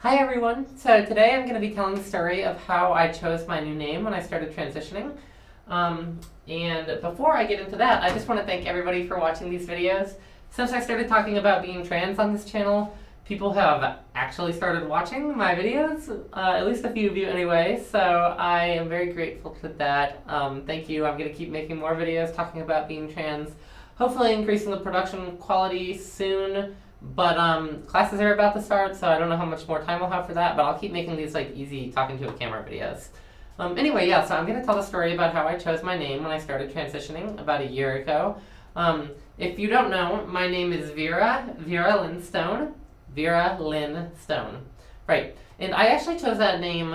Hi everyone! So today I'm going to be telling the story of how I chose my new name when I started transitioning. And before I get into that, I just want to thank everybody for watching these videos. Since I started talking about being trans on this channel, people have actually started watching my videos, at least a few of you anyway, so I am very grateful for that. Thank you. I'm going to keep making more videos talking about being trans, hopefully increasing the production quality soon. But classes are about to start, so I don't know how much more time I'll have for that, but I'll keep making these like easy talking to a camera videos. Anyway, yeah, so I'm going to tell the story about how I chose my name when I started transitioning about a year ago. If you don't know, my name is Vera Lynn Stone. Vera Lynn Stone. Right. And I actually chose that name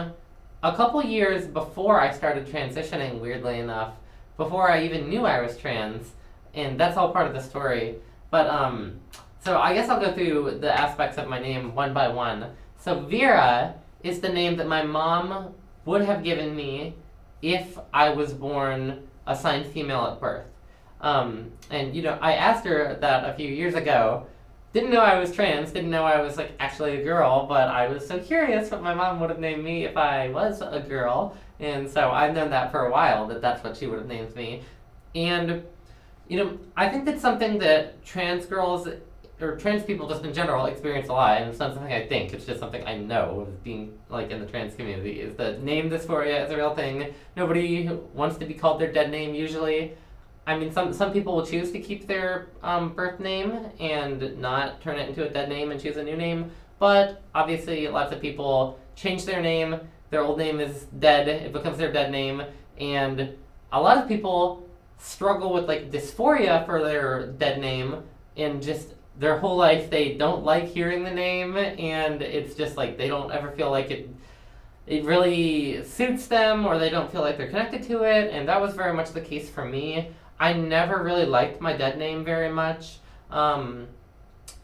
a couple years before I started transitioning, weirdly enough, before I even knew I was trans, and that's all part of the story. But so I guess I'll go through the aspects of my name one by one. So Vera is the name that my mom would have given me if I was born assigned female at birth. And you know, I asked her that a few years ago. Didn't know I was trans, didn't know I was like actually a girl, but I was so curious what my mom would have named me if I was a girl. And so I've known that for a while, that that's what she would have named me. And you know, I think that's something that trans girls or trans people just in general experience a lot, and it's not something I think, it's just something I know of being like in the trans community, is that name dysphoria is a real thing. Nobody wants to be called their dead name usually. I mean, some people will choose to keep their birth name and not turn it into a dead name and choose a new name, but obviously lots of people change their name, their old name is dead, it becomes their dead name, and a lot of people struggle with like dysphoria for their dead name, and just their whole life they don't like hearing the name, and it's just like they don't ever feel like it really suits them, or they don't feel like they're connected to it. And that was very much the case for me. I never really liked my dead name very much, and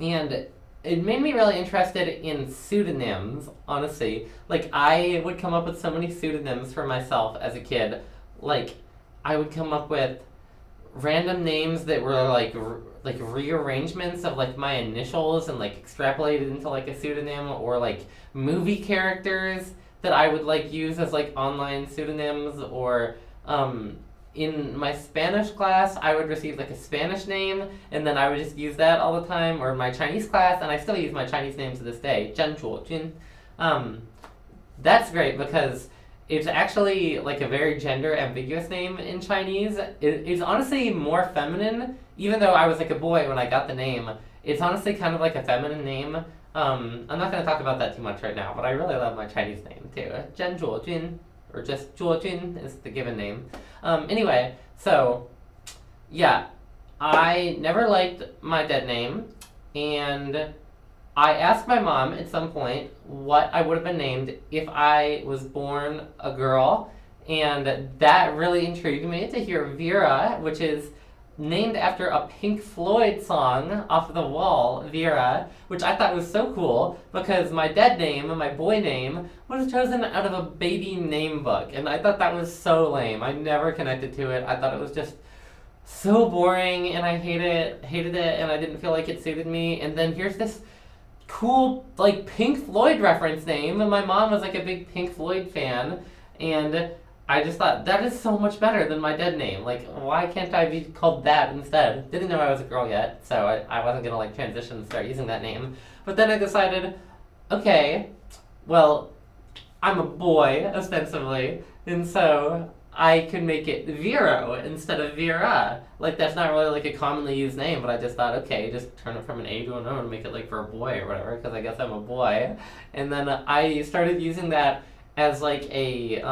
it made me really interested in pseudonyms, honestly. Like, I would come up with so many pseudonyms for myself as a kid. Like, I would come up with random names that were like rearrangements of like my initials and like extrapolated into like a pseudonym, or like movie characters that I would like use as like online pseudonyms, or in my Spanish class I would receive like a Spanish name and then I would just use that all the time, or in my Chinese class, and I still use my Chinese name to this day, Zhen Chuo Jun. That's great because it's actually like a very gender ambiguous name in Chinese. It's honestly more feminine, even though I was like a boy when I got the name. It's honestly kind of like a feminine name. I'm not going to talk about that too much right now, but I really love my Chinese name too. Zhen Zhuo Jun, or just Zhuo Jun is the given name. Anyway, so yeah, I never liked my dead name, and I asked my mom at some point what I would have been named if I was born a girl, and that really intrigued me to hear Vera, which is named after a Pink Floyd song, Off the Wall, Vera, which I thought was so cool because my dead name, my boy name, was chosen out of a baby name book, and I thought that was so lame. I never connected to it. I thought it was just so boring, and I hated it, and I didn't feel like it suited me. And then here's this cool like Pink Floyd reference name, and my mom was like a big Pink Floyd fan, and I just thought that is so much better than my dead name. Like, why can't I be called that instead? Didn't know I was a girl yet, so I wasn't gonna like transition and start using that name. But then I decided, okay, well, I'm a boy ostensibly, and so I could make it Vero instead of Vera. Like, that's not really like a commonly used name, but I just thought, okay, just turn it from an A to an O and make it like for a boy or whatever, because I guess I'm a boy. And then I started using that as like a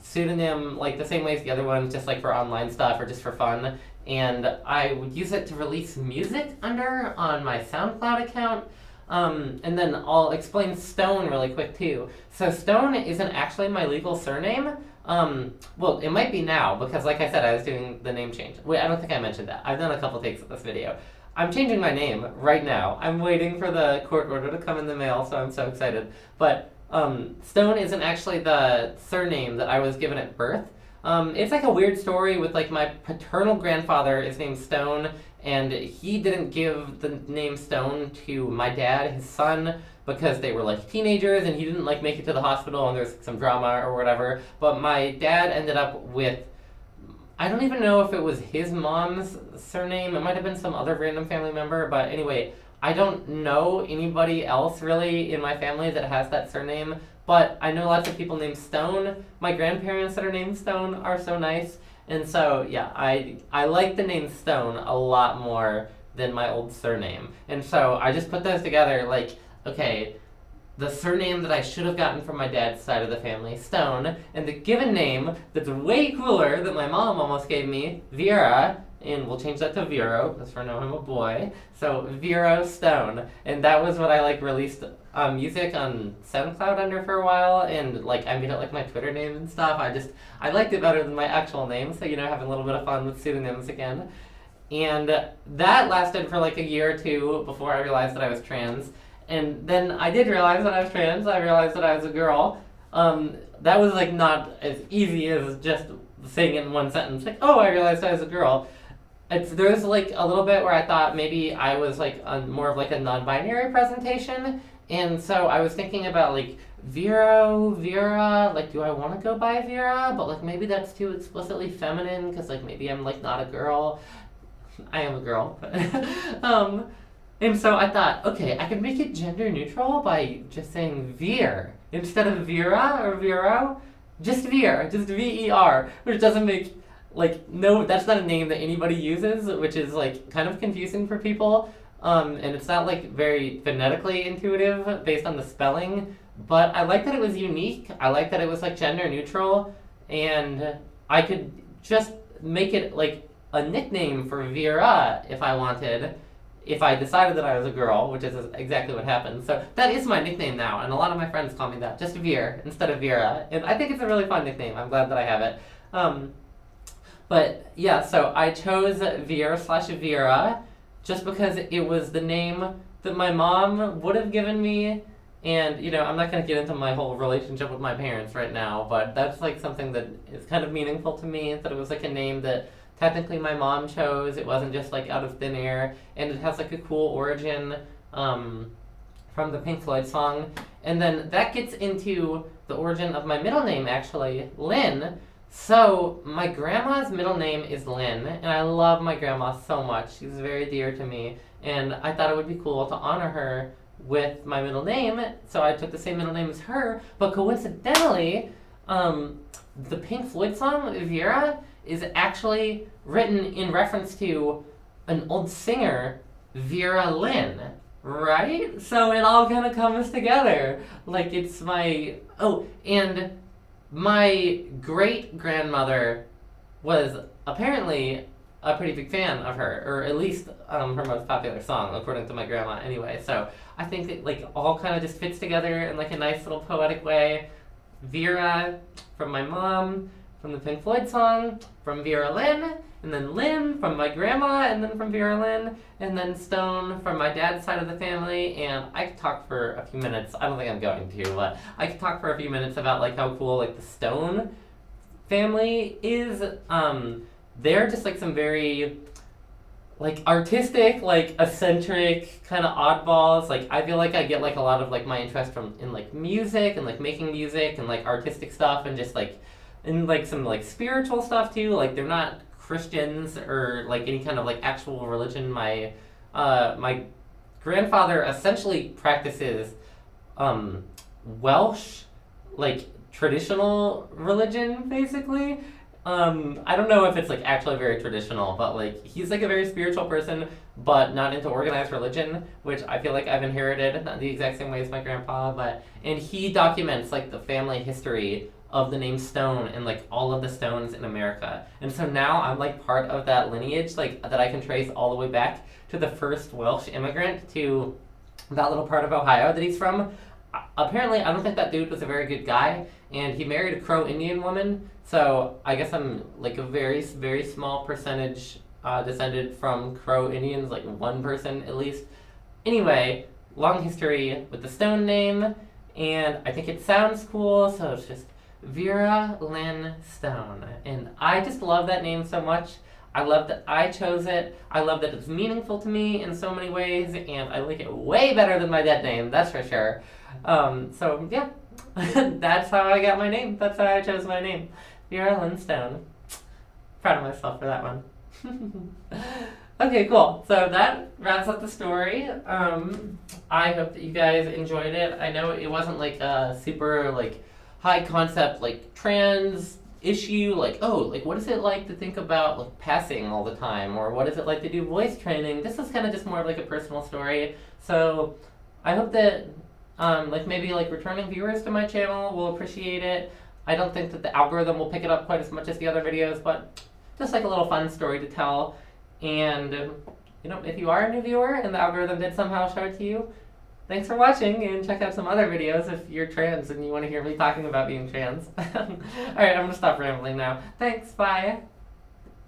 pseudonym, like the same way as the other ones, just like for online stuff or just for fun. And I would use it to release music under on my SoundCloud account. And then I'll explain Stone really quick too. So Stone isn't actually my legal surname. Well, it might be now, because like I said, I was doing the name change. Wait, I don't think I mentioned that. I've done a couple takes of this video. I'm changing my name right now. I'm waiting for the court order to come in the mail, so I'm so excited. But Stone isn't actually the surname that I was given at birth. It's like a weird story with like my paternal grandfather is named Stone, and he didn't give the name Stone to my dad, his son, because they were like teenagers and he didn't like make it to the hospital and there's some drama or whatever. But my dad ended up with, I don't even know if it was his mom's surname. It might have been some other random family member. But anyway, I don't know anybody else really in my family that has that surname. But I know lots of people named Stone. My grandparents that are named Stone are so nice. And so, yeah, I like the name Stone a lot more than my old surname. And so I just put those together like, okay, the surname that I should have gotten from my dad's side of the family, Stone, and the given name that's way cooler that my mom almost gave me, Vera, and we'll change that to Vero, because for now I'm a boy, so Vero Stone. And that was what I like released music on SoundCloud under for a while, and like I made it like my Twitter name and stuff. I liked it better than my actual name, so having a little bit of fun with pseudonyms again. And that lasted for like a year or two before I realized that I was trans. And then I did realize that I was trans. I realized that I was a girl. That was like not as easy as just saying it in one sentence. Like, oh, I realized I was a girl. There was like a little bit where I thought maybe I was like more of like a non-binary presentation. And so I was thinking about like Vero, Vera, like do I want to go by Vera? But like maybe that's too explicitly feminine because like maybe I'm like not a girl. I am a girl. And so I thought, okay, I could make it gender neutral by just saying Veer. Instead of Vera or Vero, just Veer, just V-E-R, which doesn't make, like, no, that's not a name that anybody uses, which is, like, kind of confusing for people. And it's not, like, very phonetically intuitive based on the spelling. But I like that it was unique. I like that it was, like, gender neutral. And I could just make it, like, a nickname for Vera if I wanted. If I decided that I was a girl, which is exactly what happened. So that is my nickname now, and a lot of my friends call me that, just Veer instead of Vera. And I think it's a really fun nickname. I'm glad that I have it. But yeah, so I chose Veer/Vera just because it was the name that my mom would have given me. And, I'm not going to get into my whole relationship with my parents right now, but that's like something that is kind of meaningful to me, that it was like a name that technically my mom chose. It wasn't just like out of thin air, and it has like a cool origin from the Pink Floyd song. And then that gets into the origin of my middle name, actually, Lynn. So my grandma's middle name is Lynn, and I love my grandma so much. She's very dear to me, and I thought it would be cool to honor her with my middle name, so I took the same middle name as her. But coincidentally, the Pink Floyd song, Vera, is actually written in reference to an old singer, Vera Lynn, right? So it all kind of comes together. Like it's and my great-grandmother was apparently a pretty big fan of her, or at least her most popular song, according to my grandma anyway. So I think it like all kind of just fits together in like a nice little poetic way. Vera from my mom, from the Pink Floyd song, from Vera Lynn, and then Lynn from my grandma, and then from Vera Lynn, and then Stone from my dad's side of the family. And I could talk for a few minutes. I don't think I'm going to, but I could talk for a few minutes about like how cool like the Stone family is. They're just like some very like artistic, like eccentric kind of oddballs. Like I feel like I get like a lot of like my interest in like music and like making music and like artistic stuff and just like and like some like spiritual stuff too. Like they're not Christians or like any kind of like actual religion. My grandfather essentially practices Welsh like traditional religion basically. I don't know if it's like actually very traditional, but like he's like a very spiritual person, but not into organized religion, which I feel like I've inherited, not the exact same way as my grandpa, and he documents like the family history of the name Stone and like all of the Stones in America. And so now I'm like part of that lineage, like that I can trace all the way back to the first Welsh immigrant to that little part of Ohio that he's from. Apparently, I don't think that dude was a very good guy, and he married a Crow Indian woman, so I guess I'm like a very, very small percentage descended from Crow Indians, like 1% at least. Anyway, long history with the Stone name, and I think it sounds cool, so it's just Vera Lynn Stone. And I just love that name so much. I love that I chose it. I love that it's meaningful to me in so many ways, and I like it way better than my dead name, that's for sure. So yeah, that's how I got my name. That's how I chose my name. Vera Lindstone. Proud of myself for that one. Okay, cool. So that wraps up the story. I hope that you guys enjoyed it. I know it wasn't like a super like high concept like trans issue, like, oh, like what is it like to think about like passing all the time, or what is it like to do voice training. This is kind of just more of like a personal story. So I hope that like maybe like returning viewers to my channel will appreciate it. I don't think that the algorithm will pick it up quite as much as the other videos, but just like a little fun story to tell. And you know, if you are a new viewer and the algorithm did somehow show it to you, thanks for watching, and check out some other videos if you're trans and you want to hear me talking about being trans. Alright, I'm going to stop rambling now. Thanks, bye!